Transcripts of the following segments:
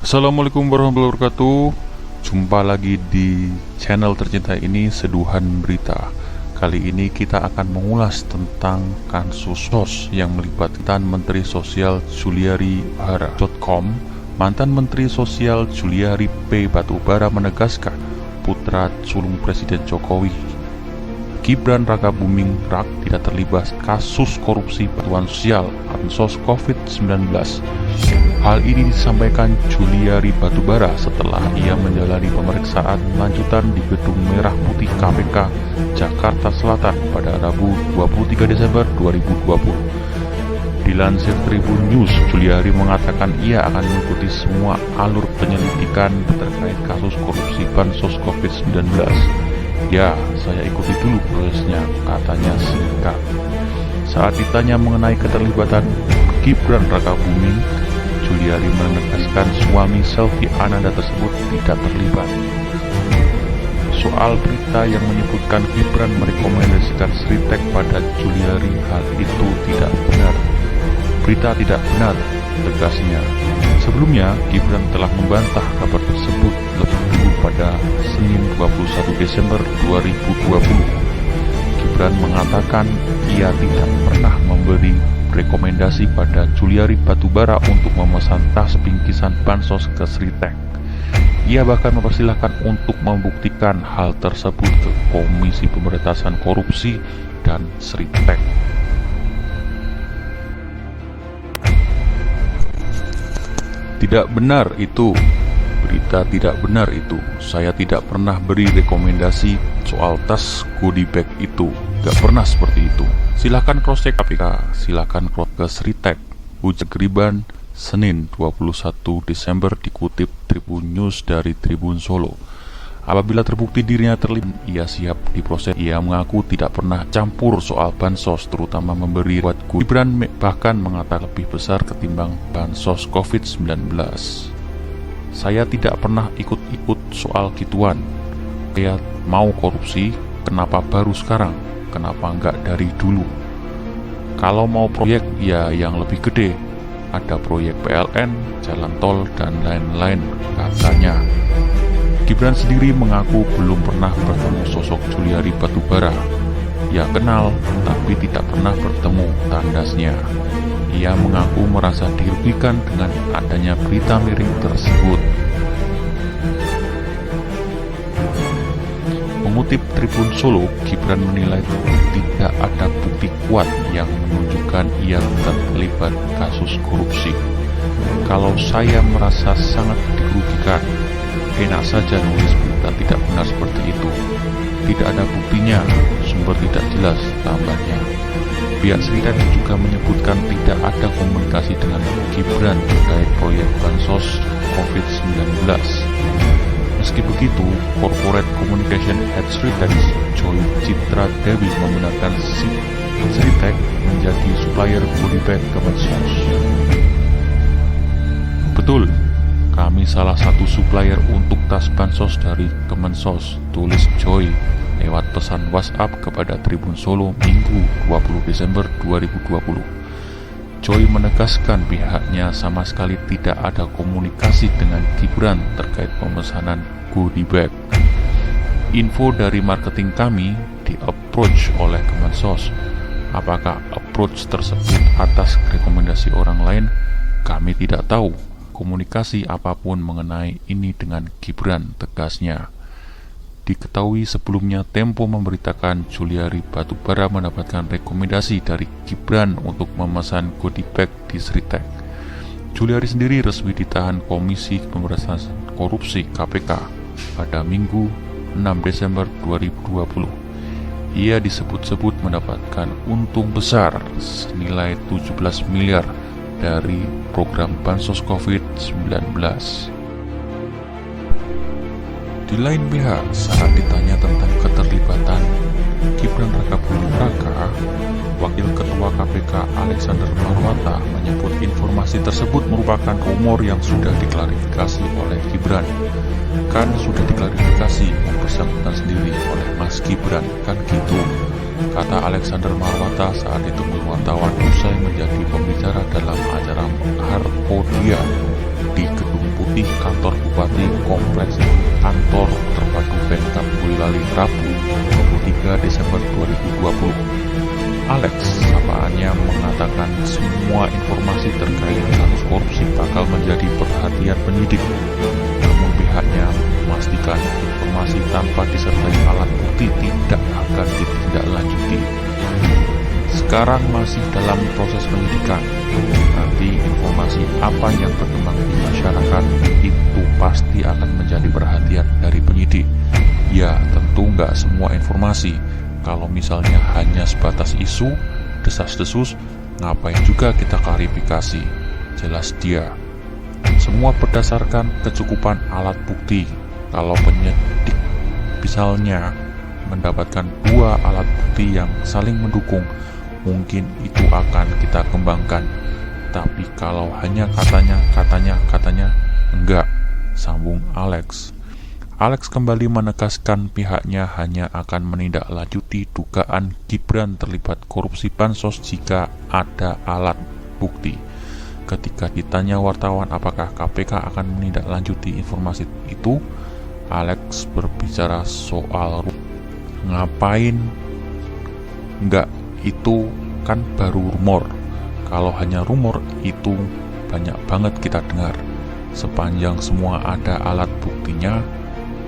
Assalamualaikum warahmatullahi wabarakatuh. Jumpa lagi di channel tercinta ini, Seduhan Berita. Kali ini kita akan mengulas tentang kasus SOS yang melibatkan Menteri Sosial Juliari Batubara. Mantan Menteri Sosial Juliari P. Batubara menegaskan putra sulung Presiden Jokowi, Gibran Rakabuming Rak, tidak terlibat kasus korupsi bantuan sosial Bansos COVID-19. Hal ini disampaikan Juliari Batubara setelah ia menjalani pemeriksaan lanjutan di Gedung Merah Putih KPK Jakarta Selatan pada Rabu 23 Desember 2020. Dilansir Tribun News, Juliari mengatakan ia akan mengikuti semua alur penyelidikan terkait kasus korupsi Bansos COVID-19. Ya, saya ikuti dulu prosesnya, katanya singkat. Saat ditanya mengenai keterlibatan Gibran Rakabuming, Juliari menegaskan suami Selvi Ananda tersebut tidak terlibat. Soal berita yang menyebutkan Gibran merekomendasikan Sritek pada Juliari, hal itu tidak benar. Berita tidak benar, tegasnya. Sebelumnya, Gibran telah membantah kabar tersebut lebih dulu pada Senin 21 Desember 2020. Gibran mengatakan ia tidak pernah memberi rekomendasi pada Juliari Batubara untuk memesan tas bingkisan Bansos ke Sritek. Ia bahkan mempersilahkan untuk membuktikan hal tersebut ke Komisi Pemberantasan Korupsi dan Sritek. Tidak benar itu. Berita tidak benar itu. Saya tidak pernah beri rekomendasi soal tas goodie bag itu. Gak pernah seperti itu. Silahkan cross check KPK, silahkan cross ke Sritek. Ujar Gibran Senin 21 Desember, dikutip Tribun News dari Tribun Solo. Apabila terbukti dirinya terlibat, ia siap diproses. Ia mengaku tidak pernah campur soal bansos, terutama memberi buat Gibran bahkan mengatakan lebih besar ketimbang bansos COVID-19. Saya tidak pernah ikut-ikut soal gituan. Saya mau korupsi, kenapa baru sekarang? Kenapa enggak dari dulu? Kalau mau proyek ya yang lebih gede, ada proyek PLN, jalan tol, dan lain-lain, katanya. Gibran sendiri mengaku belum pernah bertemu sosok Juliari Batubara. Ia kenal, tapi tidak pernah bertemu, tandasnya. Ia mengaku merasa dirugikan dengan adanya berita miring tersebut. Mengutip Tribun Solo, Gibran menilai tidak ada bukti kuat yang menunjukkan ia terlibat kasus korupsi. Kalau saya merasa sangat dirugikan, enak saja nulis berita tidak benar seperti itu. Tidak ada buktinya, sumber tidak jelas, tambahnya. Pihak Sritek juga menyebutkan tidak ada komunikasi dengan Gibran terkait proyek Bansos COVID-19. Meski begitu, Corporate Communication Head Sritek, Joy Citra Dewi, membenarkan Sritek menjadi supplier goodie bag Kemensos. Betul, kami salah satu supplier untuk tas Bansos dari Kemensos, tulis Joy lewat pesan WhatsApp kepada Tribun Solo Minggu 20 Desember 2020. Joy menegaskan pihaknya sama sekali tidak ada komunikasi dengan Gibran terkait pemesanan goodie bag. Info dari marketing kami di-approach oleh Kemensos. Apakah approach tersebut atas rekomendasi orang lain? Kami tidak tahu komunikasi apapun mengenai ini dengan Gibran, tegasnya. Diketahui sebelumnya Tempo memberitakan Juliari Batubara mendapatkan rekomendasi dari Gibran untuk memesan goodie bag di Sritek. Juliari sendiri resmi ditahan Komisi Pemberantasan Korupsi KPK pada Minggu 6 Desember 2020. Ia disebut-sebut mendapatkan untung besar senilai 17 miliar dari program Bansos COVID-19. Di lain pihak, saat ditanya tentang keterlibatan Gibran Rakabuming Raka, Wakil Ketua KPK Alexander Marwata menyebut informasi tersebut merupakan rumor yang sudah diklarifikasi oleh Gibran. Kan sudah diklarifikasi yang bersangkutan sendiri oleh Mas Gibran, kan gitu, kata Alexander Marwata saat ditemui wartawan usai menjadi pembicara dalam acara Harpodia di Gedung Putih kompleks kantor terpadu Pemkab Boyolali Rabu 23 Desember 2020. Alex sapaannya mengatakan semua informasi terkait kasus korupsi bakal menjadi perhatian penyidik. Namun pihaknya memastikan informasi tanpa disertai alat bukti tidak akan ditindaklanjuti. Sekarang masih dalam proses penyidikan. Nanti informasi apa yang berkembang di masyarakat itu pasti akan menjadi perhatian dari penyidik. Ya, tentu nggak semua informasi. Kalau misalnya hanya sebatas isu, desas-desus, ngapain juga kita klarifikasi? Jelas dia. Semua berdasarkan kecukupan alat bukti. Kalau penyidik misalnya mendapatkan dua alat bukti yang saling mendukung, mungkin itu akan kita kembangkan. Tapi kalau hanya katanya, enggak, sambung Alex. Alex kembali menegaskan pihaknya hanya akan menindaklanjuti dugaan Gibran terlibat korupsi bansos jika ada alat bukti. Ketika ditanya wartawan apakah KPK akan menindaklanjuti informasi itu, Alex berbicara soal ngapain enggak, itu kan baru rumor. Kalau hanya rumor itu banyak banget kita dengar. Sepanjang semua ada alat buktinya,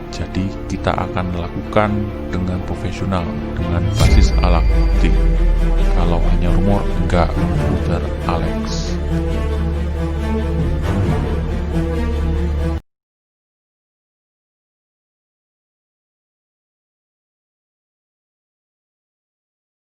jadi kita akan lakukan dengan profesional, dengan basis alat bukti. Kalau hanya rumor, enggak, ujar Alex.